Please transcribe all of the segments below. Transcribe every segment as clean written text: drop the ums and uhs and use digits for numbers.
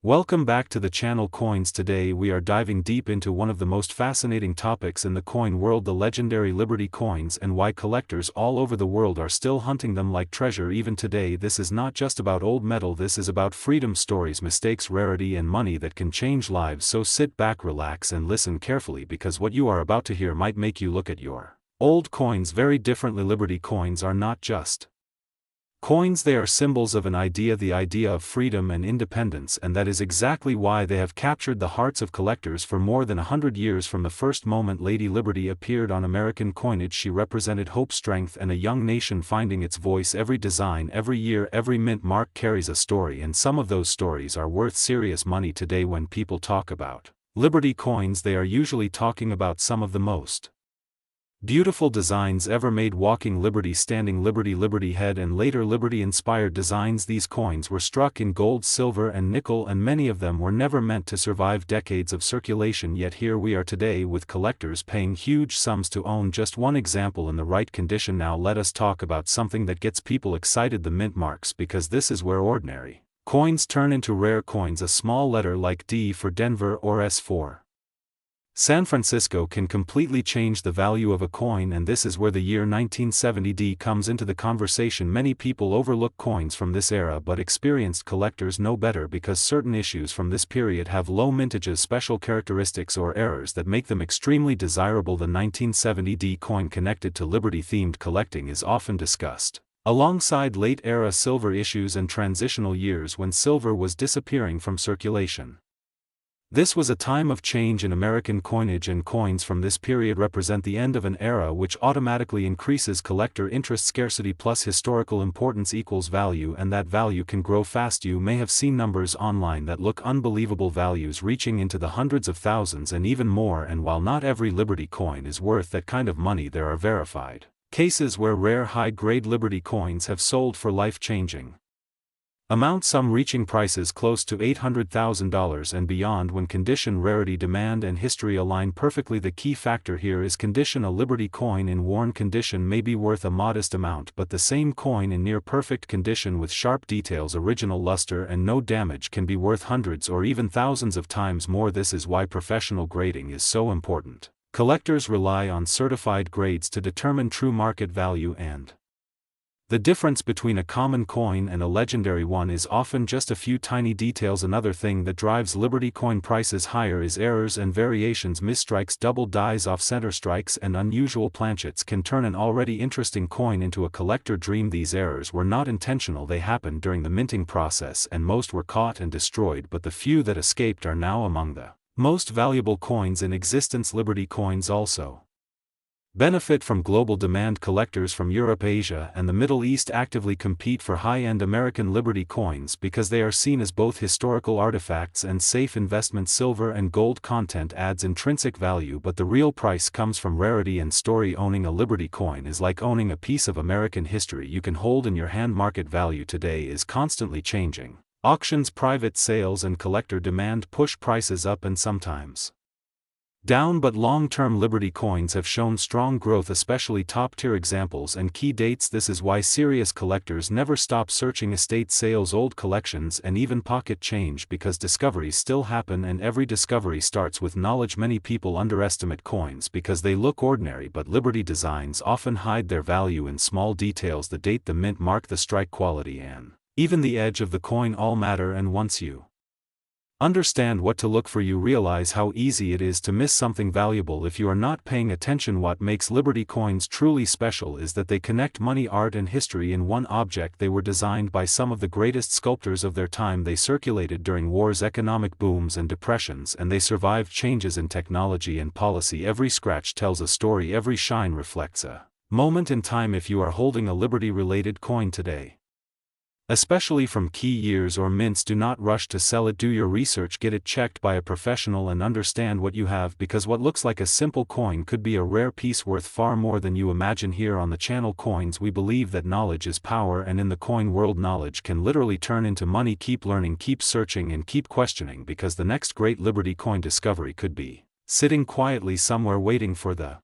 Welcome back to the channel Coins. Today we are diving deep into one of the most fascinating topics in the coin world, the legendary Liberty coins, and why collectors all over the world are still hunting them like treasure even today. This is not just about old metal, this is about freedom, stories, mistakes, rarity, and money that can change lives. So sit back, relax, and listen carefully, because what you are about to hear might make you look at your old coins very differently. Liberty coins are not just coins, they are symbols of an idea, the idea of freedom and independence, and that is exactly why they have captured the hearts of collectors for more than 100 years. From the first moment Lady Liberty appeared on American coinage, she represented hope, strength, and a young nation finding its voice. Every design, every year, every mint mark carries a story, and some of those stories are worth serious money. Today when people talk about Liberty coins, they are usually talking about some of the most beautiful designs ever made: walking Liberty, standing Liberty, Liberty head, and later Liberty-inspired designs. These coins were struck in gold, silver, and nickel, and many of them were never meant to survive decades of circulation. Yet here we are today with collectors paying huge sums to own just one example in the right condition. Now let us talk about something that gets people excited: the mint marks, because this is where ordinary coins turn into rare coins. A small letter like D for Denver or S for San Francisco can completely change the value of a coin, and this is where the year 1970 D comes into the conversation. Many people overlook coins from this era, but experienced collectors know better, because certain issues from this period have low mintages, special characteristics, or errors that make them extremely desirable. The 1970 D coin connected to Liberty-themed collecting is often discussed alongside late-era silver issues and transitional years when silver was disappearing from circulation. This was a time of change in American coinage, and coins from this period represent the end of an era, which automatically increases collector interest. Scarcity plus historical importance equals value, and that value can grow fast. You may have seen numbers online that look unbelievable, values reaching into the hundreds of thousands and even more. And while not every Liberty coin is worth that kind of money, there are verified cases where rare high-grade Liberty coins have sold for life-changing amounts, some reaching prices close to $800,000 and beyond. When condition, rarity, demand, and history align perfectly, the key factor here is condition. A Liberty coin in worn condition may be worth a modest amount, but the same coin in near-perfect condition with sharp details, original luster, and no damage can be worth hundreds or even thousands of times more. This is why professional grading is so important. Collectors rely on certified grades to determine true market value, and the difference between a common coin and a legendary one is often just a few tiny details. Another thing that drives Liberty coin prices higher is errors and variations. Misstrikes, double dies, off-center strikes, and unusual planchets can turn an already interesting coin into a collector dream. These errors were not intentional, they happened during the minting process, and most were caught and destroyed, but the few that escaped are now among the most valuable coins in existence. Liberty coins also benefit from global demand. Collectors from Europe, Asia, and the Middle East actively compete for high-end American Liberty coins because they are seen as both historical artifacts and safe investments. Silver and gold content adds intrinsic value, but the real price comes from rarity and story. Owning a Liberty coin is like owning a piece of American history you can hold in your hand. Market value today is constantly changing. Auctions, private sales, and collector demand push prices up and sometimes down, but long-term Liberty coins have shown strong growth, especially top-tier examples and key dates. This is why serious collectors never stop searching: estate sales, old collections, and even pocket change, because discoveries still happen, and every discovery starts with knowledge. Many people underestimate coins because they look ordinary, but Liberty designs often hide their value in small details: the date, the mint mark, the strike quality, and even the edge of the coin all matter. And once you understand what to look for, you realize how easy it is to miss something valuable if you are not paying attention. What makes Liberty coins truly special is that they connect money, art, and history in one object. They were designed by some of the greatest sculptors of their time. They circulated during wars, economic booms, and depressions, and they survived changes in technology and policy. Every scratch tells a story, every shine reflects a moment in time. If you are holding a Liberty-related coin today, especially from key years or mints, do not rush to sell it. Do your research, get it checked by a professional, and understand what you have, because what looks like a simple coin could be a rare piece worth far more than you imagine. Here on the channel Coins, we believe that knowledge is power, and in the coin world knowledge can literally turn into money. Keep learning, keep searching, and keep questioning, because the next great Liberty coin discovery could be sitting quietly somewhere waiting for the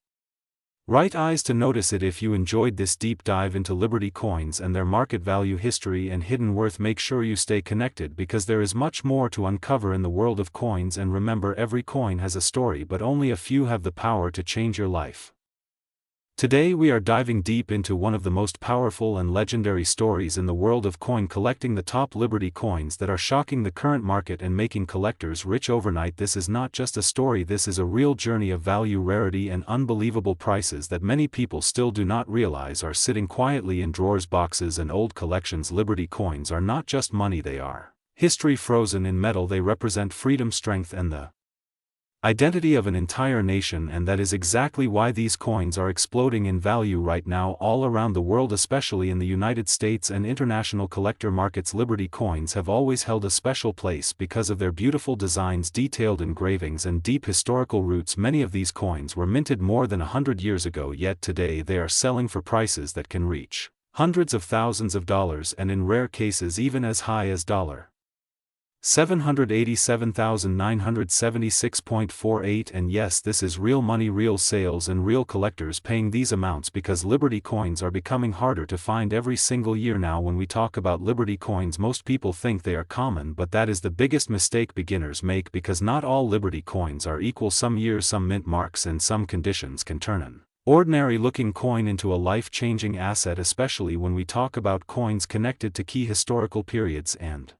Right eyes to notice it. If you enjoyed this deep dive into Liberty coins and their market value, history, and hidden worth, make sure you stay connected because there is much more to uncover in the world of coins. And remember, every coin has a story, but only a few have the power to change your life. Today we are diving deep into one of the most powerful and legendary stories in the world of coin collecting, the top Liberty coins that are shocking the current market and making collectors rich overnight. This is not just a story, this is a real journey of value, rarity, and unbelievable prices that many people still do not realize are sitting quietly in drawers, boxes, and old collections. Liberty coins are not just money, they are history frozen in metal. They represent freedom, strength, and the identity of an entire nation, and that is exactly why these coins are exploding in value right now all around the world, especially in the United States and international collector markets. Liberty coins have always held a special place because of their beautiful designs, detailed engravings, and deep historical roots. Many of these coins were minted more than 100 years ago, yet today they are selling for prices that can reach hundreds of thousands of dollars, and in rare cases even as high as $787,976.48. And yes, this is real money, real sales, and real collectors paying these amounts because Liberty coins are becoming harder to find every single year now. When we talk about Liberty coins, most people think they are common, but that is the biggest mistake beginners make because not all Liberty coins are equal. Some years, some mint marks, and some conditions can turn an ordinary looking coin into a life-changing asset, especially when we talk about coins connected to key historical periods and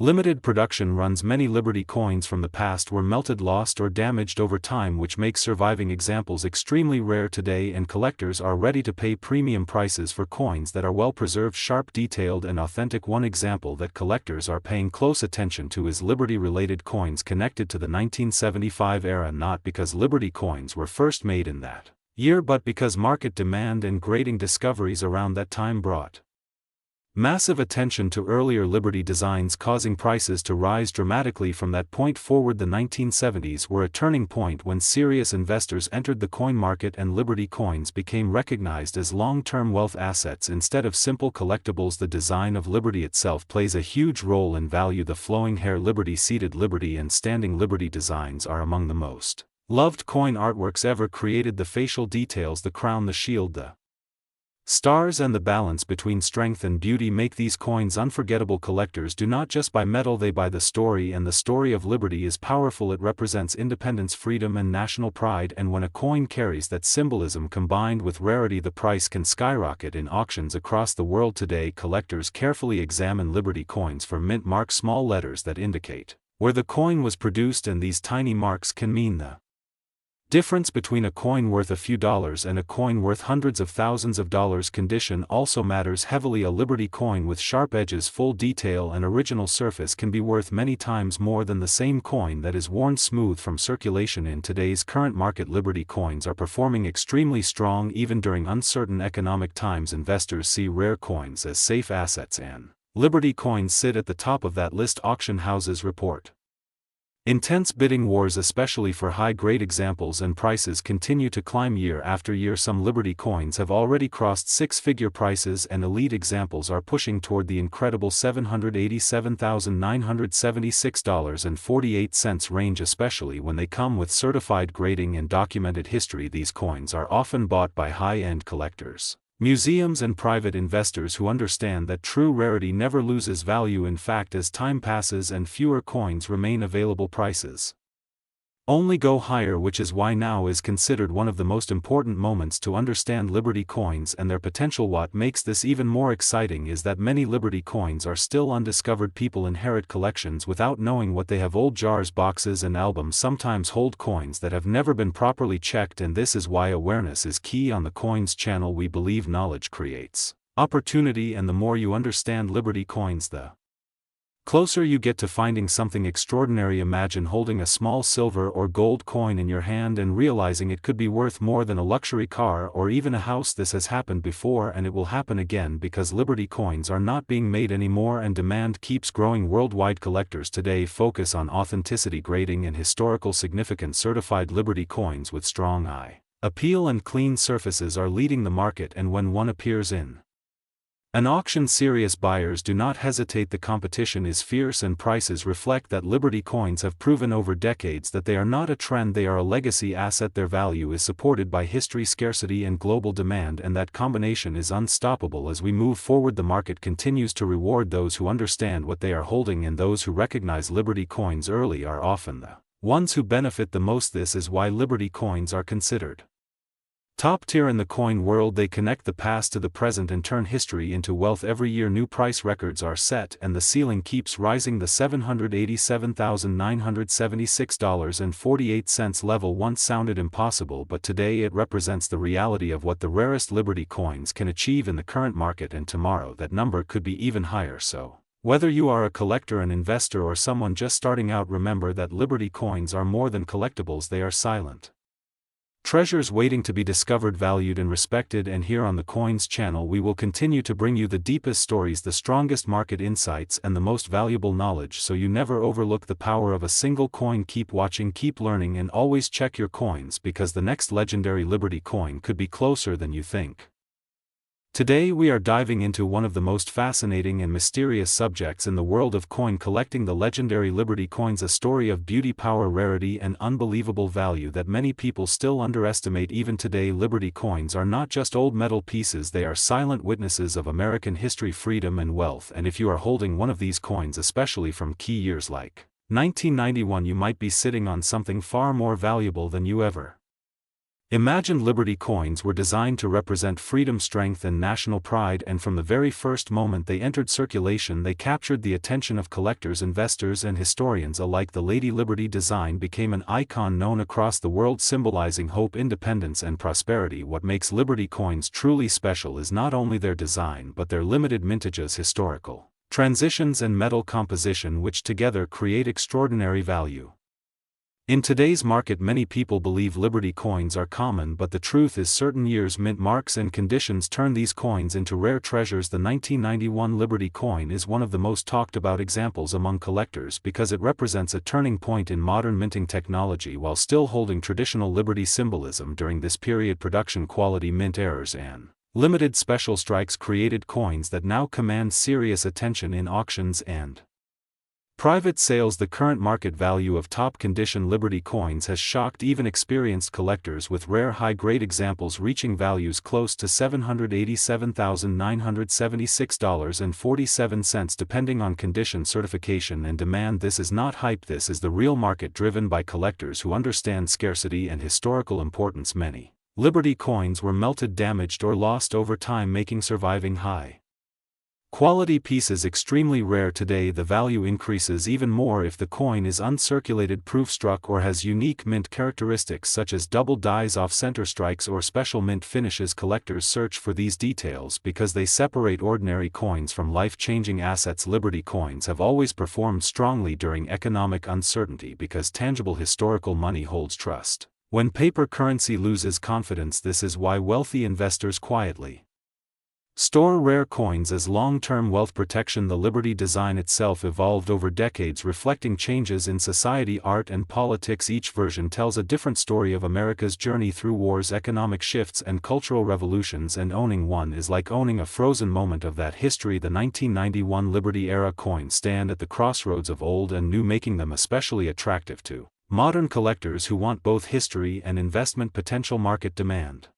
limited production runs. Many Liberty coins from the past were melted, lost, or damaged over time, which makes surviving examples extremely rare today, and collectors are ready to pay premium prices for coins that are well preserved, sharp, detailed, and authentic. One example that collectors are paying close attention to is Liberty-related coins connected to the 1975 era, not because Liberty coins were first made in that year, but because market demand and grading discoveries around that time brought massive attention to earlier Liberty designs, causing prices to rise dramatically. From that point forward, the 1970s were a turning point when serious investors entered the coin market and Liberty coins became recognized as long-term wealth assets instead of simple collectibles. The design of Liberty itself plays a huge role in value. The flowing hair Liberty, seated Liberty, and standing Liberty designs are among the most loved coin artworks ever created. The facial details, the crown, the shield, the stars, and the balance between strength and beauty make these coins unforgettable. Collectors do not just buy metal, they buy the story, and the story of Liberty is powerful. It represents independence, freedom, and national pride, and when a coin carries that symbolism combined with rarity, the price can skyrocket in auctions across the world. Today, collectors carefully examine Liberty coins for mint marks, small letters that indicate where the coin was produced, and these tiny marks can mean the difference between a coin worth a few dollars and a coin worth hundreds of thousands of dollars. Condition also matters heavily. A Liberty coin with sharp edges, full detail, and original surface can be worth many times more than the same coin that is worn smooth from circulation. In today's current market, Liberty coins are performing extremely strong even during uncertain economic times. Investors see rare coins as safe assets, and Liberty coins sit at the top of that list. Auction houses report intense bidding wars, especially for high-grade examples, and prices continue to climb year after year. Some Liberty coins have already crossed six-figure prices, and elite examples are pushing toward the incredible $787,976.48 range, especially when they come with certified grading and documented history. These coins are often bought by high-end collectors, museums, and private investors who understand that true rarity never loses value. In fact, as time passes and fewer coins remain available, prices only go higher, which is why now is considered one of the most important moments to understand Liberty coins and their potential. What makes this even more exciting is that many Liberty coins are still undiscovered. People inherit collections without knowing what they have. Old jars, boxes, and albums sometimes hold coins that have never been properly checked, and this is why awareness is key. On the Coins channel, we believe knowledge creates opportunity, and the more you understand Liberty coins, the closer you get to finding something extraordinary. Imagine holding a small silver or gold coin in your hand and realizing it could be worth more than a luxury car or even a house. This has happened before, and it will happen again because Liberty coins are not being made anymore and demand keeps growing worldwide. Collectors today focus on authenticity, grading, and historical significance. Certified Liberty coins with strong eye appeal and clean surfaces are leading the market, and when one appears in An auction serious buyers do not hesitate. The competition is fierce and prices reflect that Liberty coins have proven over decades that they are not a trend, they are a legacy asset. Their value is supported by history, scarcity and global demand, and that combination is unstoppable. As we move forward, the market continues to reward those who understand what they are holding, and those who recognize Liberty coins early are often the ones who benefit the most. This is why Liberty coins are considered top tier in the coin world. They connect the past to the present and turn history into wealth. Every year new price records are set and the ceiling keeps rising. The $787,976.48 level once sounded impossible, but today it represents the reality of what the rarest Liberty coins can achieve in the current market, and tomorrow that number could be even higher. So, whether you are a collector, an investor, or someone just starting out, remember that Liberty coins are more than collectibles. They are silent treasures waiting to be discovered, valued and respected. And here on the Coins channel we will continue to bring you the deepest stories, the strongest market insights and the most valuable knowledge, so you never overlook the power of a single coin. Keep watching, keep learning, and always check your coins, because the next legendary Liberty coin could be closer than you think. Today we are diving into one of the most fascinating and mysterious subjects in the world of coin collecting, the legendary Liberty coins, a story of beauty, power, rarity and unbelievable value that many people still underestimate even today. Liberty coins are not just old metal pieces, they are silent witnesses of American history, freedom and wealth. And if you are holding one of these coins, especially from key years like 1991, you might be sitting on something far more valuable than you ever imagined. Liberty coins were designed to represent freedom, strength and national pride, and from the very first moment they entered circulation they captured the attention of collectors, investors and historians alike. The Lady Liberty design became an icon known across the world, symbolizing hope, independence and prosperity. What makes Liberty coins truly special is not only their design but their limited mintages, historical transitions and metal composition, which together create extraordinary value. In today's market many people believe Liberty coins are common, but the truth is certain years, mint marks and conditions turn these coins into rare treasures. The 1991 Liberty coin is one of the most talked about examples among collectors because it represents a turning point in modern minting technology while still holding traditional Liberty symbolism. During this period, production quality, mint errors and limited special strikes created coins that now command serious attention in auctions and private sales. The current market value of top condition Liberty coins has shocked even experienced collectors, with rare high-grade examples reaching values close to $787,976.47 depending on condition, certification and demand. This is not hype, this is the real market driven by collectors who understand scarcity and historical importance. Many Liberty coins were melted, damaged or lost over time, making surviving high quality pieces extremely rare. Today the value increases even more if the coin is uncirculated, proof struck or has unique mint characteristics such as double dies, off-center strikes or special mint finishes. Collectors search for these details because they separate ordinary coins from life-changing assets. Liberty coins have always performed strongly during economic uncertainty because tangible historical money holds trust. When paper currency loses confidence, this is why wealthy investors quietly store rare coins as long-term wealth protection. The Liberty design itself evolved over decades, reflecting changes in society, art and politics. Each version tells a different story of America's journey through wars, economic shifts and cultural revolutions, and owning one is like owning a frozen moment of that history. The 1991 Liberty era coins stand at the crossroads of old and new, making them especially attractive to modern collectors who want both history and investment potential. Market demand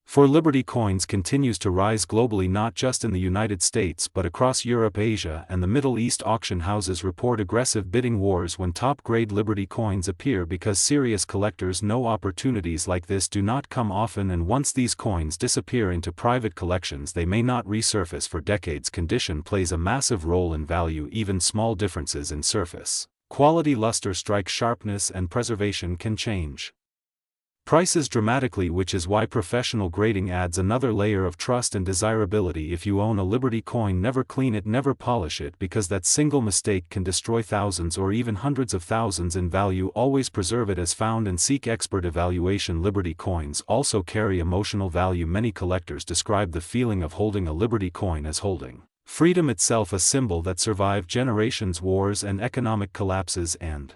for Liberty coins continues to rise globally, not just in the United States but across Europe, Asia and the Middle East. Auction houses report aggressive bidding wars when top-grade Liberty coins appear because serious collectors know opportunities like this do not come often, and once these coins disappear into private collections they may not resurface for decades. Condition plays a massive role in value. Even small differences in surface quality, luster, strike sharpness and preservation can change prices dramatically, which is why professional grading adds another layer of trust and desirability. If you own a Liberty coin, never clean it, never polish it, because that single mistake can destroy thousands or even hundreds of thousands in value. Always preserve it as found and seek expert evaluation. Liberty coins also carry emotional value. Many collectors describe the feeling of holding a Liberty coin as holding freedom itself, a symbol that survived generations, wars and economic collapses, and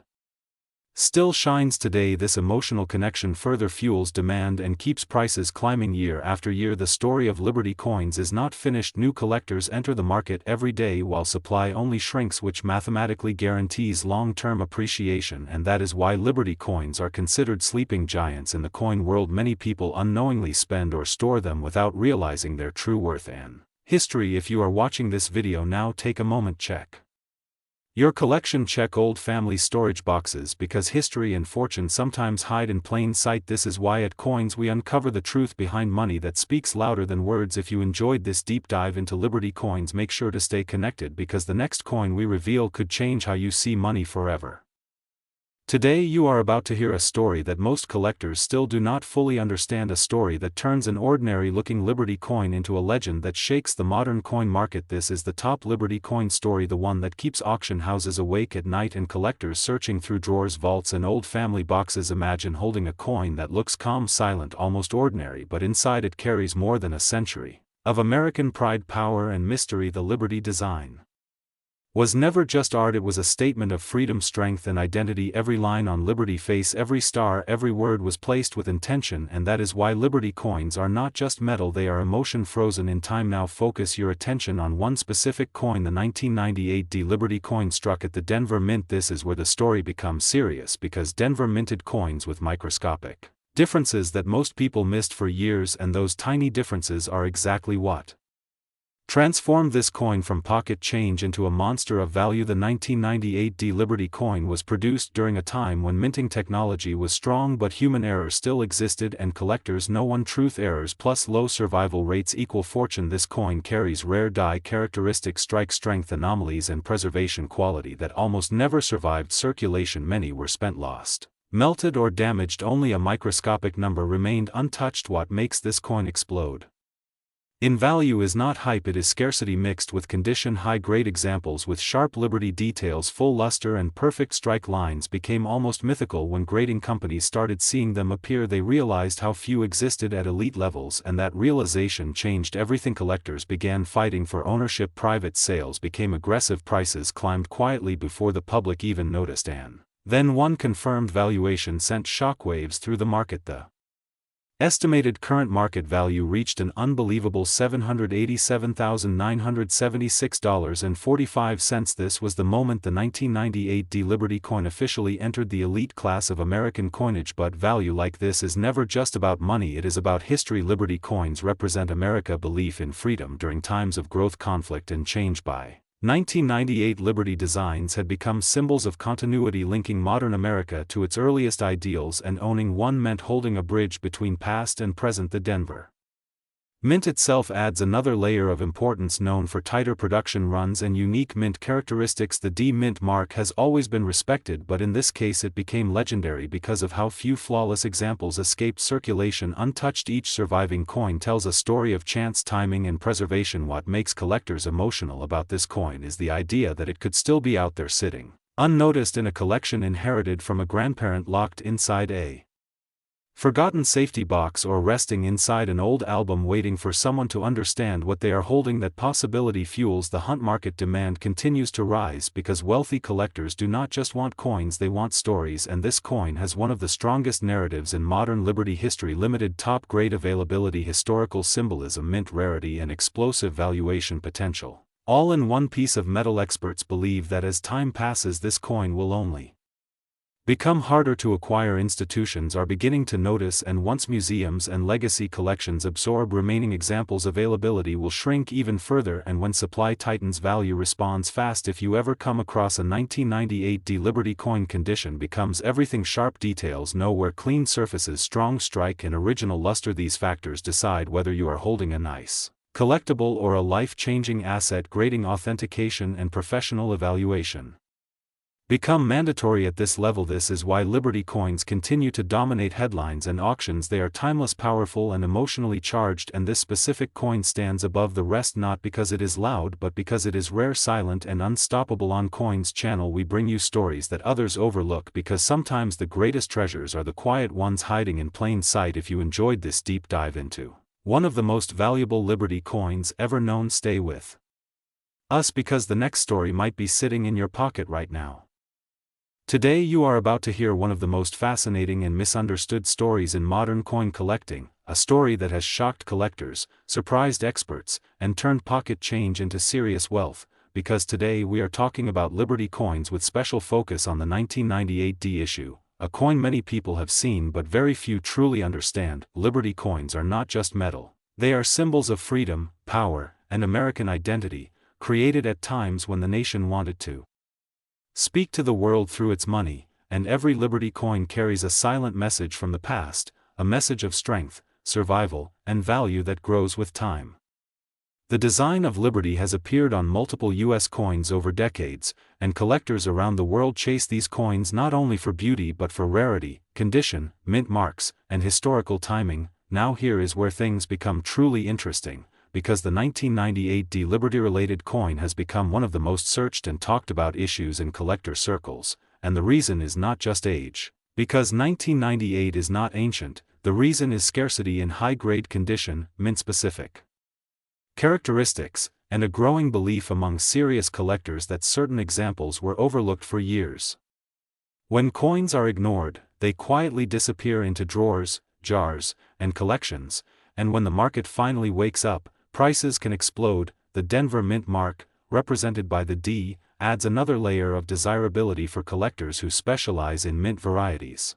still shines today. This emotional connection further fuels demand and keeps prices climbing year after year. The story of Liberty coins is not finished. New collectors enter the market every day while supply only shrinks, which mathematically guarantees long-term appreciation, and that is why Liberty coins are considered sleeping giants in the coin world. Many people unknowingly spend or store them without realizing their true worth and history. If you are watching this video now, take a moment, check your collection, check old family storage boxes, because history and fortune sometimes hide in plain sight. This is why at Coins we uncover the truth behind money that speaks louder than words. If you enjoyed this deep dive into Liberty coins, make sure to stay connected, because the next coin we reveal could change how you see money forever. Today you are about to hear a story that most collectors still do not fully understand, a story that turns an ordinary-looking Liberty coin into a legend that shakes the modern coin market. This is the top Liberty coin story, the one that keeps auction houses awake at night and collectors searching through drawers, vaults, and old family boxes. Imagine holding a coin that looks calm, silent, almost ordinary, but inside it carries more than a century of American pride, power, and mystery. The Liberty design was never just art, it was a statement of freedom, strength, and identity. Every line on Liberty face, every star, every word was placed with intention, and that is why Liberty coins are not just metal, they are emotion frozen in time. Now focus your attention on one specific coin, the 1998 Liberty coin struck at the Denver Mint. This is where the story becomes serious, because Denver minted coins with microscopic differences that most people missed for years, and those tiny differences are exactly what transformed this coin from pocket change into a monster of value. The 1998 Liberty coin was produced during a time when minting technology was strong, but human error still existed, and collectors know one truth: errors plus low survival rates equal fortune. This coin carries rare die characteristics, strike strength, anomalies, and preservation quality that almost never survived circulation. Many were spent, lost, melted, or damaged. Only a microscopic number remained untouched. What makes this coin explode in value is not hype, it is scarcity mixed with condition. High-grade examples with sharp Liberty details, full luster, and perfect strike lines became almost mythical. When grading companies started seeing them appear, they realized how few existed at elite levels, and that realization changed everything. Collectors began fighting for ownership, private sales became aggressive, prices climbed quietly before the public even noticed, and then one confirmed valuation sent shockwaves through the market. The estimated current market value reached an unbelievable $787,976.45. This was the moment the 1998 Liberty coin officially entered the elite class of American coinage. But value like this is never just about money, it is about history. Liberty coins represent America's belief in freedom during times of growth, conflict, and change. By 1998, Liberty designs had become symbols of continuity, linking modern America to its earliest ideals, and owning one meant holding a bridge between past and present. The Denver Mint itself adds another layer of importance, known for tighter production runs and unique mint characteristics. The D-Mint mark has always been respected, but in this case it became legendary because of how few flawless examples escaped circulation untouched. Each surviving coin tells a story of chance, timing, and preservation. What makes collectors emotional about this coin is the idea that it could still be out there sitting unnoticed in a collection inherited from a grandparent, locked inside a forgotten safety box, or resting inside an old album waiting for someone to understand what they are holding. That possibility fuels the hunt. Market demand continues to rise because wealthy collectors do not just want coins, they want stories, and this coin has one of the strongest narratives in modern Liberty history. Limited top grade availability, historical symbolism, mint rarity, and explosive valuation potential, all in one piece of metal. Experts believe that as time passes, this coin will only become harder to acquire. Institutions are beginning to notice, and once museums and legacy collections absorb remaining examples, availability will shrink even further, and when supply tightens, value responds fast. If you ever come across a 1998 Liberty coin, condition becomes everything. Sharp details nowhere, clean surfaces, strong strike, and original luster. These factors decide whether you are holding a nice collectible or a life-changing asset. Grading, authentication, and professional evaluation become mandatory at this level. This is why Liberty coins continue to dominate headlines and auctions. They are timeless, powerful, and emotionally charged, and this specific coin stands above the rest not because it is loud, but because it is rare, silent, and unstoppable. On Coins channel we bring you stories that others overlook, because sometimes the greatest treasures are the quiet ones hiding in plain sight. If you enjoyed this deep dive into one of the most valuable Liberty coins ever known, stay with us, because the next story might be sitting in your pocket right now. Today you are about to hear one of the most fascinating and misunderstood stories in modern coin collecting, a story that has shocked collectors, surprised experts, and turned pocket change into serious wealth, because today we are talking about Liberty coins with special focus on the 1998 D issue, a coin many people have seen but very few truly understand. Liberty coins are not just metal. They are symbols of freedom, power, and American identity, created at times when the nation wanted to speak to the world through its money, and every Liberty coin carries a silent message from the past, a message of strength, survival, and value that grows with time. The design of Liberty has appeared on multiple U.S. coins over decades, and collectors around the world chase these coins not only for beauty but for rarity, condition, mint marks, and historical timing. Now here is where things become truly interesting, because the 1998 D Liberty-related coin has become one of the most searched and talked about issues in collector circles, and the reason is not just age. Because 1998 is not ancient, the reason is scarcity in high-grade condition, mint-specific characteristics, and a growing belief among serious collectors that certain examples were overlooked for years. When coins are ignored, they quietly disappear into drawers, jars, and collections, and when the market finally wakes up, prices can explode. The Denver Mint mark, represented by the D, adds another layer of desirability for collectors who specialize in mint varieties.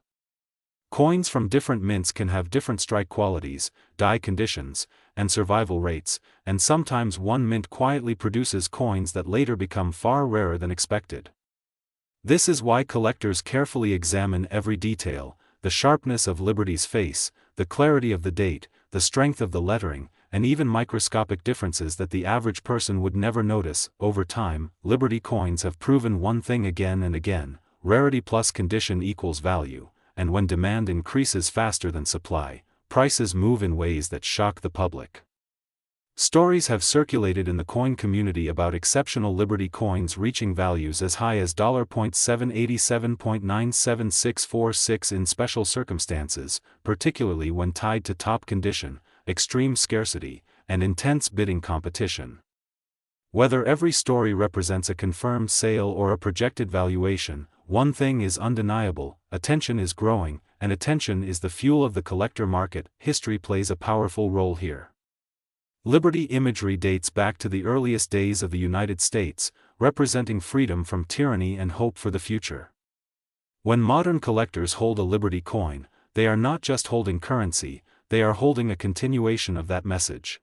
Coins from different mints can have different strike qualities, die conditions, and survival rates, and sometimes one mint quietly produces coins that later become far rarer than expected. This is why collectors carefully examine every detail: the sharpness of Liberty's face, the clarity of the date, the strength of the lettering, and even microscopic differences that the average person would never notice. Over time, Liberty coins have proven one thing again and again: rarity plus condition equals value, and when demand increases faster than supply, prices move in ways that shock the public. Stories have circulated in the coin community about exceptional Liberty coins reaching values as high as $.787.97646 in special circumstances, particularly when tied to top condition, extreme scarcity, and intense bidding competition. Whether every story represents a confirmed sale or a projected valuation, one thing is undeniable: attention is growing, and attention is the fuel of the collector market. History plays a powerful role here. Liberty imagery dates back to the earliest days of the United States, representing freedom from tyranny and hope for the future. When modern collectors hold a Liberty coin, they are not just holding currency, they are holding a continuation of that message.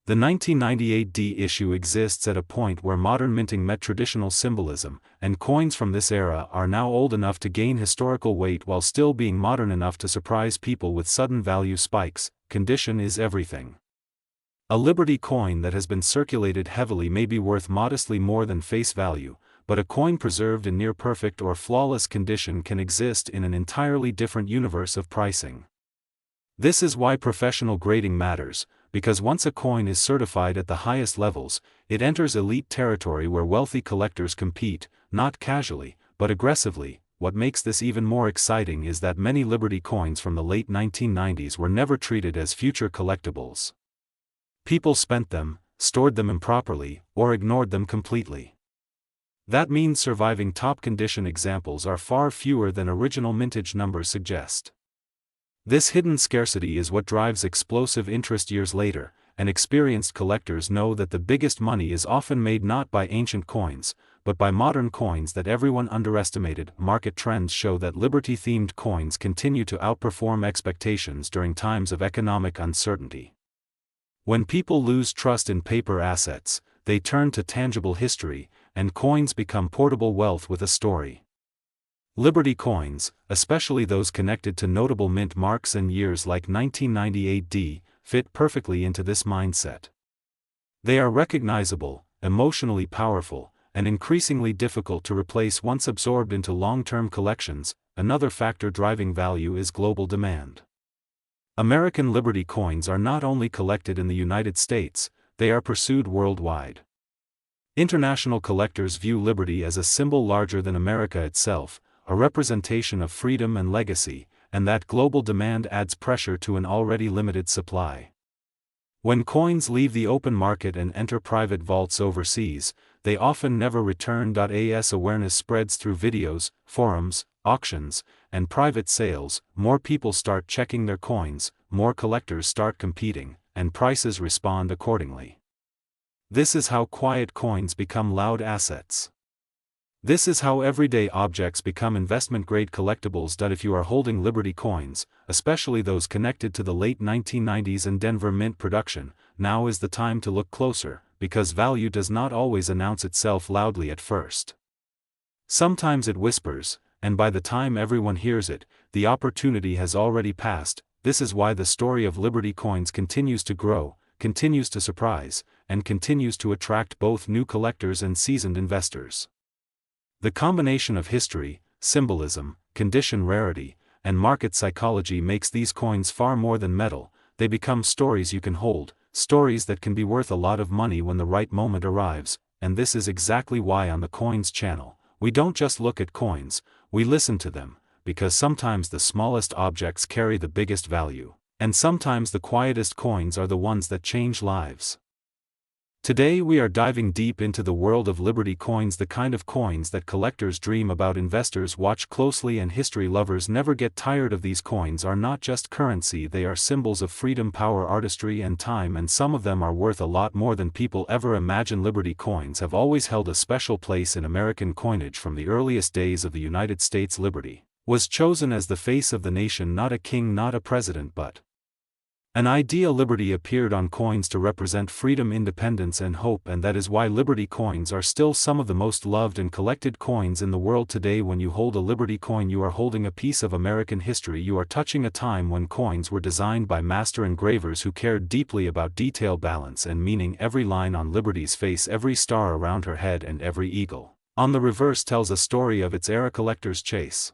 The 1998 D issue exists at a point where modern minting met traditional symbolism, and coins from this era are now old enough to gain historical weight while still being modern enough to surprise people with sudden value spikes. Condition is everything. A Liberty coin that has been circulated heavily may be worth modestly more than face value, but a coin preserved in near-perfect or flawless condition can exist in an entirely different universe of pricing. This is why professional grading matters, because once a coin is certified at the highest levels, it enters elite territory where wealthy collectors compete, not casually, but aggressively. What makes this even more exciting is that many Liberty coins from the late 1990s were never treated as future collectibles. People spent them, stored them improperly, or ignored them completely. That means surviving top condition examples are far fewer than original mintage numbers suggest. This hidden scarcity is what drives explosive interest years later, and experienced collectors know that the biggest money is often made not by ancient coins, but by modern coins that everyone underestimated. Market trends show that Liberty-themed coins continue to outperform expectations during times of economic uncertainty. When people lose trust in paper assets, they turn to tangible history, and coins become portable wealth with a story. Liberty coins, especially those connected to notable mint marks and years like 1998 D, fit perfectly into this mindset. They are recognizable, emotionally powerful, and increasingly difficult to replace once absorbed into long-term collections. Another factor driving value is global demand. American Liberty coins are not only collected in the United States, they are pursued worldwide. International collectors view Liberty as a symbol larger than America itself, a representation of freedom and legacy, and that global demand adds pressure to an already limited supply. When coins leave the open market and enter private vaults overseas, they often never return. As awareness spreads through videos, forums, auctions, and private sales, more people start checking their coins, more collectors start competing, and prices respond accordingly. This is how quiet coins become loud assets. This is how everyday objects become investment-grade collectibles. If you are holding Liberty coins, especially those connected to the late 1990s and Denver Mint production, now is the time to look closer, because value does not always announce itself loudly at first. Sometimes it whispers, and by the time everyone hears it, the opportunity has already passed. This is why the story of Liberty coins continues to grow, continues to surprise, and continues to attract both new collectors and seasoned investors. The combination of history, symbolism, condition rarity, and market psychology makes these coins far more than metal. They become stories you can hold, stories that can be worth a lot of money when the right moment arrives, and this is exactly why on the Coins channel, we don't just look at coins, we listen to them, because sometimes the smallest objects carry the biggest value, and sometimes the quietest coins are the ones that change lives. Today we are diving deep into the world of Liberty coins, the kind of coins that collectors dream about, investors watch closely, and history lovers never get tired of. These coins are not just currency, they are symbols of freedom, power, artistry, and time, and some of them are worth a lot more than people ever imagine. Liberty coins have always held a special place in American coinage from the earliest days of the United States. Liberty was chosen as the face of the nation, not a king, not a president, but an idea. Liberty appeared on coins to represent freedom, independence, and hope, and that is why Liberty coins are still some of the most loved and collected coins in the world today. When you hold a Liberty coin, you are holding a piece of American history. You are touching a time when coins were designed by master engravers who cared deeply about detail, balance, and meaning. Every line on Liberty's face, every star around her head, and every eagle on the reverse tells a story of its era. Collector's chase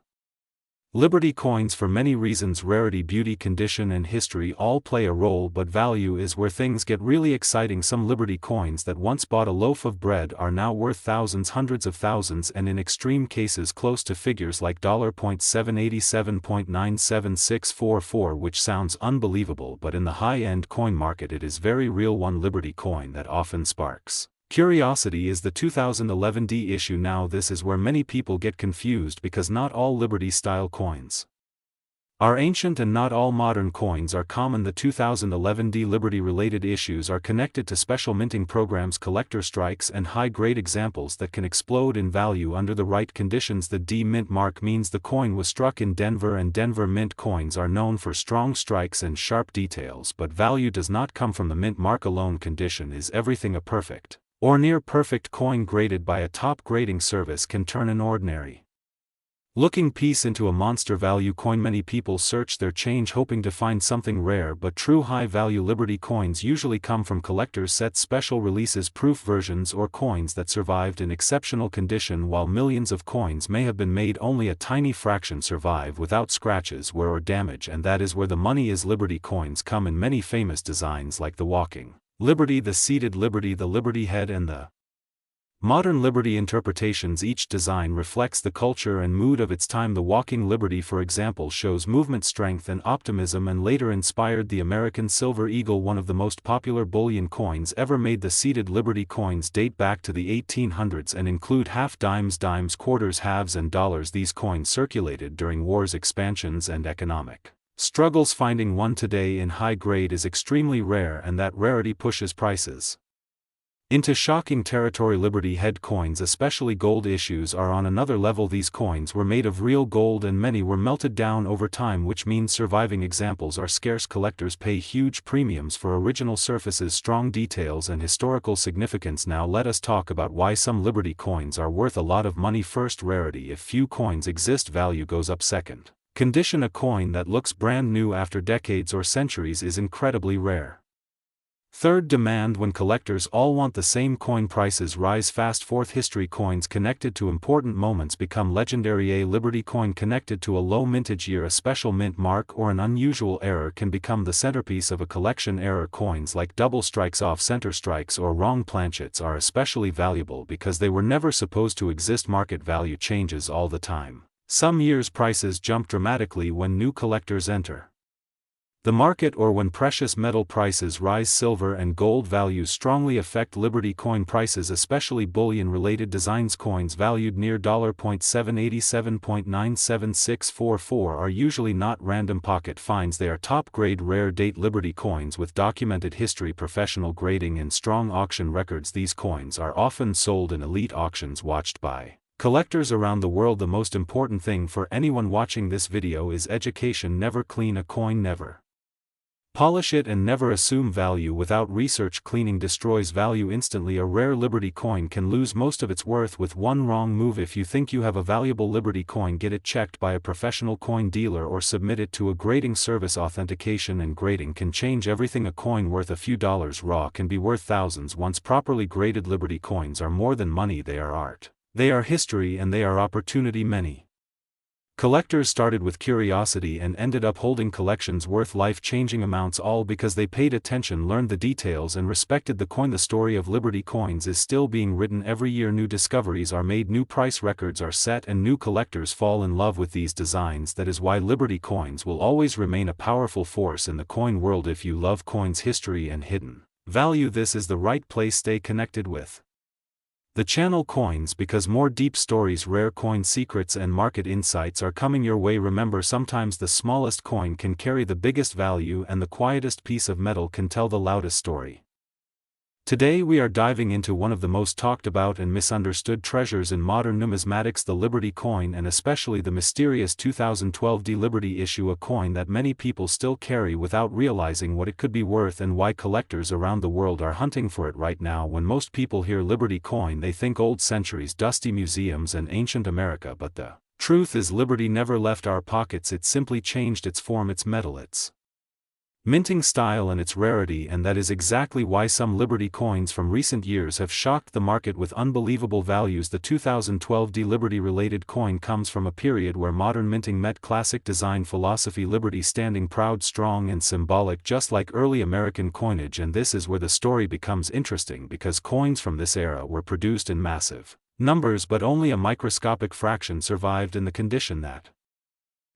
Liberty coins for many reasons: rarity, beauty, condition, and history all play a role, but value is where things get really exciting. Some Liberty coins that once bought a loaf of bread are now worth thousands, hundreds of thousands, and in extreme cases close to figures like $.787.97644, which sounds unbelievable, but in the high-end coin market it is very real. One Liberty coin that often sparks curiosity is the 2011 D issue. Now this is where many people get confused, because not all Liberty-style coins are ancient and not all modern coins are common. The 2011 D Liberty-related issues are connected to special minting programs, collector strikes, and high-grade examples that can explode in value under the right conditions. The D Mint mark means the coin was struck in Denver, and Denver Mint coins are known for strong strikes and sharp details, but value does not come from the mint mark alone. Condition is everything. A perfect or near-perfect coin graded by a top grading service can turn an ordinary looking piece into a monster value coin. Many people search their change hoping to find something rare but true. High-value Liberty coins usually come from collector's sets, special releases, proof versions, or coins that survived in exceptional condition. While millions of coins may have been made, only a tiny fraction survive without scratches, wear, or damage, and that is where the money is. Liberty coins come in many famous designs like the walking Liberty, the seated Liberty, the Liberty head, and the modern Liberty interpretations. Each design reflects the culture and mood of its time. The walking Liberty, for example, shows movement, strength, and optimism, and later inspired the American silver eagle, one of the most popular bullion coins ever made. The seated Liberty coins date back to the 1800s and include half dimes, quarters, halves, and dollars. These coins circulated during wars, expansions, and economic struggles. Finding one today in high grade is extremely rare, and that rarity pushes prices into shocking territory. Liberty head coins, especially gold issues, are on another level. These coins were made of real gold and many were melted down over time, which means surviving examples are scarce. Collectors pay huge premiums for original surfaces, strong details, and historical significance. Now let us talk about why some Liberty coins are worth a lot of money. First, rarity. If few coins exist, value goes up. Second, condition. A coin that looks brand new after decades or centuries is incredibly rare. Third, demand. When collectors all want the same coin, prices rise fast. Fourth, history. Coins connected to important moments become legendary. A Liberty coin connected to a low mintage year, a special mint mark, or an unusual error can become the centerpiece of a collection. Error coins like double strikes, off-center strikes, or wrong planchets are especially valuable because they were never supposed to exist. Market value changes all the time. Some years prices jump dramatically when new collectors enter. The market, or when precious metal prices rise, silver and gold values strongly affect Liberty coin prices, especially bullion-related designs. Coins valued near $.787.97644 are usually not random pocket finds. They are top-grade rare-date Liberty coins with documented history, professional grading and strong auction records. These coins are often sold in elite auctions watched by collectors around the world. The most important thing for anyone watching this video is education. Never clean a coin, never polish it, and never assume value without research. Cleaning destroys value instantly. A rare Liberty coin can lose most of its worth with one wrong move. If you think you have a valuable Liberty coin, get it checked by a professional coin dealer or submit it to a grading service. Authentication and grading can change everything. A coin worth a few dollars raw can be worth thousands once properly graded. Liberty coins are more than money, they are art, they are history, and they are opportunity. Many collectors started with curiosity and ended up holding collections worth life-changing amounts, all because they paid attention, learned the details, and respected the coin. The story of Liberty coins is still being written every year. New discoveries are made, new price records are set, and new collectors fall in love with these designs. That is why Liberty coins will always remain a powerful force in the coin world. If you love coins, history, and hidden value, this is the right place. Stay connected with the channel Coins, because more deep stories, rare coin secrets, and market insights are coming your way. Remember, sometimes the smallest coin can carry the biggest value, and the quietest piece of metal can tell the loudest story. Today we are diving into one of the most talked about and misunderstood treasures in modern numismatics, the Liberty coin, and especially the mysterious 2012 Liberty issue, a coin that many people still carry without realizing what it could be worth and why collectors around the world are hunting for it right now. When most people hear Liberty coin, they think old centuries, dusty museums, and ancient America, but the truth is Liberty never left our pockets. It simply changed its form, its metal, its minting style, and its rarity, and that is exactly why some Liberty coins from recent years have shocked the market with unbelievable values. The 2012 Liberty-related coin comes from a period where modern minting met classic design philosophy, Liberty standing proud, strong, and symbolic, just like early American coinage. And this is where the story becomes interesting, because coins from this era were produced in massive numbers, but only a microscopic fraction survived in the condition that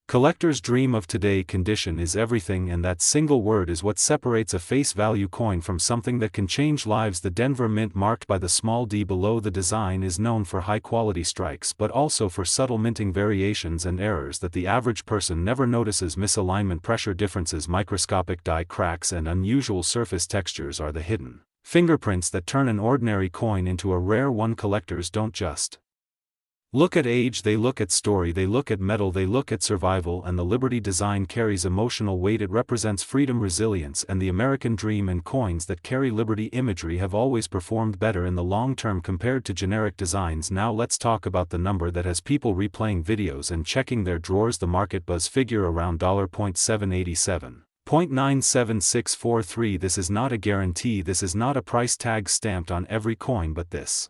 collectors dream of today. Condition is everything, and that single word is what separates a face value coin from something that can change lives. The Denver Mint, marked by the small d below the design, is known for high-quality strikes, but also for subtle minting variations and errors that the average person never notices. Misalignment, pressure differences, microscopic die cracks, and unusual surface textures are the hidden fingerprints that turn an ordinary coin into a rare one. Collectors don't just look at age, they look at story, they look at metal, they look at survival, and the Liberty design carries emotional weight. It represents freedom, resilience, and the American dream, and coins that carry Liberty imagery have always performed better in the long term compared to generic designs. Now let's talk about the number that has people replaying videos and checking their drawers. The market buzz figure around $.787.97643. This is not a guarantee, this is not a price tag stamped on every coin, but this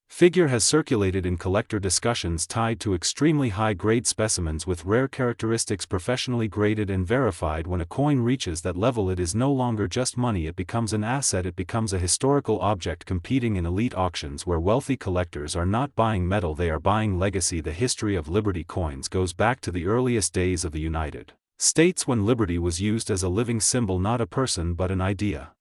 figure has circulated in collector discussions tied to extremely high-grade specimens with rare characteristics, professionally graded and verified. When a coin reaches that level, it is no longer just money, it becomes an asset, it becomes a historical object competing in elite auctions where wealthy collectors are not buying metal, they are buying legacy. The history of Liberty coins goes back to the earliest days of the United States, when Liberty was used as a living symbol, not a person but an idea.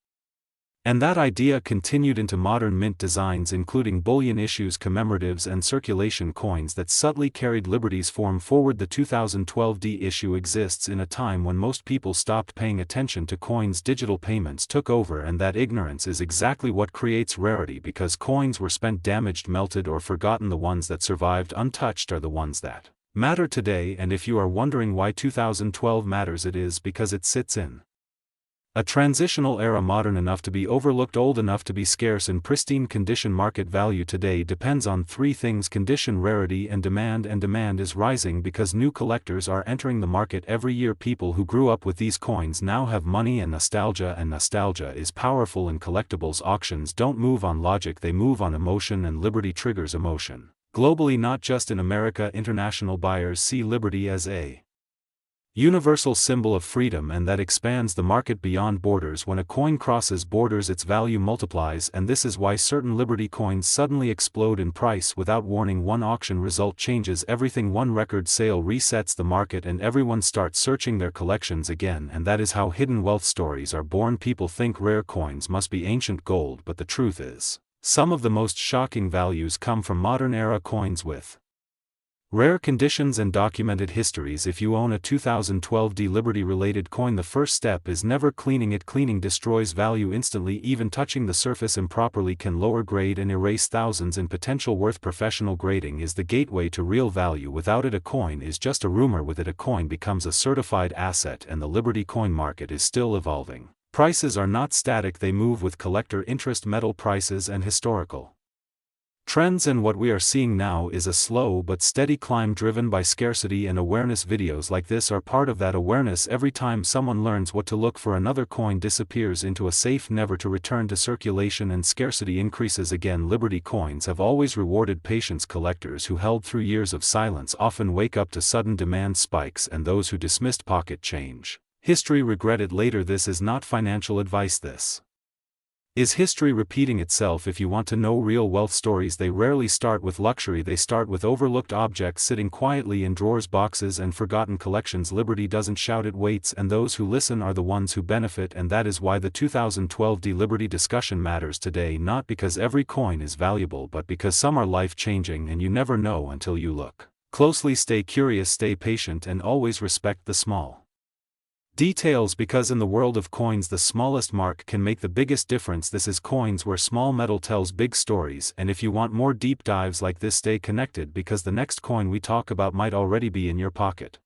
And that idea continued into modern mint designs, including bullion issues, commemoratives, and circulation coins that subtly carried Liberty's form forward. The 2012 issue exists in a time when most people stopped paying attention to coins. Digital payments took over, and that ignorance is exactly what creates rarity, because coins were spent, damaged, melted, or forgotten. The ones that survived untouched are the ones that matter today. And if you are wondering why 2012 matters, it is because it sits in a transitional era, modern enough to be overlooked, old enough to be scarce, in pristine condition. Market value today depends on three things: condition, rarity, and demand. And demand is rising because new collectors are entering the market every year. People who grew up with these coins now have money and nostalgia is powerful. In collectibles, auctions don't move on logic, they move on emotion, and Liberty triggers emotion globally, not just in America. International buyers see Liberty as a Universal symbol of freedom, and that expands the market beyond borders. When a coin crosses borders, its value multiplies, and this is why certain Liberty coins suddenly explode in price without warning. One auction result changes everything. One record sale resets the market, and everyone starts searching their collections again. And that is how hidden wealth stories are born. People think rare coins must be ancient gold, but the truth is, some of the most shocking values come from modern-era coins with rare conditions and documented histories. If you own a 2012 Liberty-related coin, the first step is never cleaning it. Cleaning destroys value instantly. Even touching the surface improperly can lower grade and erase thousands in potential worth. Professional grading is the gateway to real value. Without it, a coin is just a rumor. With it, a coin becomes a certified asset, and the Liberty coin market is still evolving. Prices are not static, they move with collector interest, metal prices, and historical trends. And what we are seeing now is a slow but steady climb driven by scarcity and awareness. Videos like this are part of that awareness. Every time someone learns what to look for, another coin disappears into a safe, never to return to circulation, and scarcity increases again. Liberty coins have always rewarded patience. Collectors who held through years of silence often wake up to sudden demand spikes, and those who dismissed pocket change history regret it later. This is not financial advice. This is history repeating itself. If you want to know real wealth stories, they rarely start with luxury. They start with overlooked objects sitting quietly in drawers, boxes, and forgotten collections. Liberty doesn't shout, it waits, and those who listen are the ones who benefit. And that is why the 2012 Liberty discussion matters today, not because every coin is valuable, but because some are life-changing, and you never know until you look closely. Stay curious, stay patient, and always respect the small details, because in the world of coins the smallest mark can make the biggest difference. This is Coins, where small metal tells big stories. And if you want more deep dives like this, stay connected, because the next coin we talk about might already be in your pocket.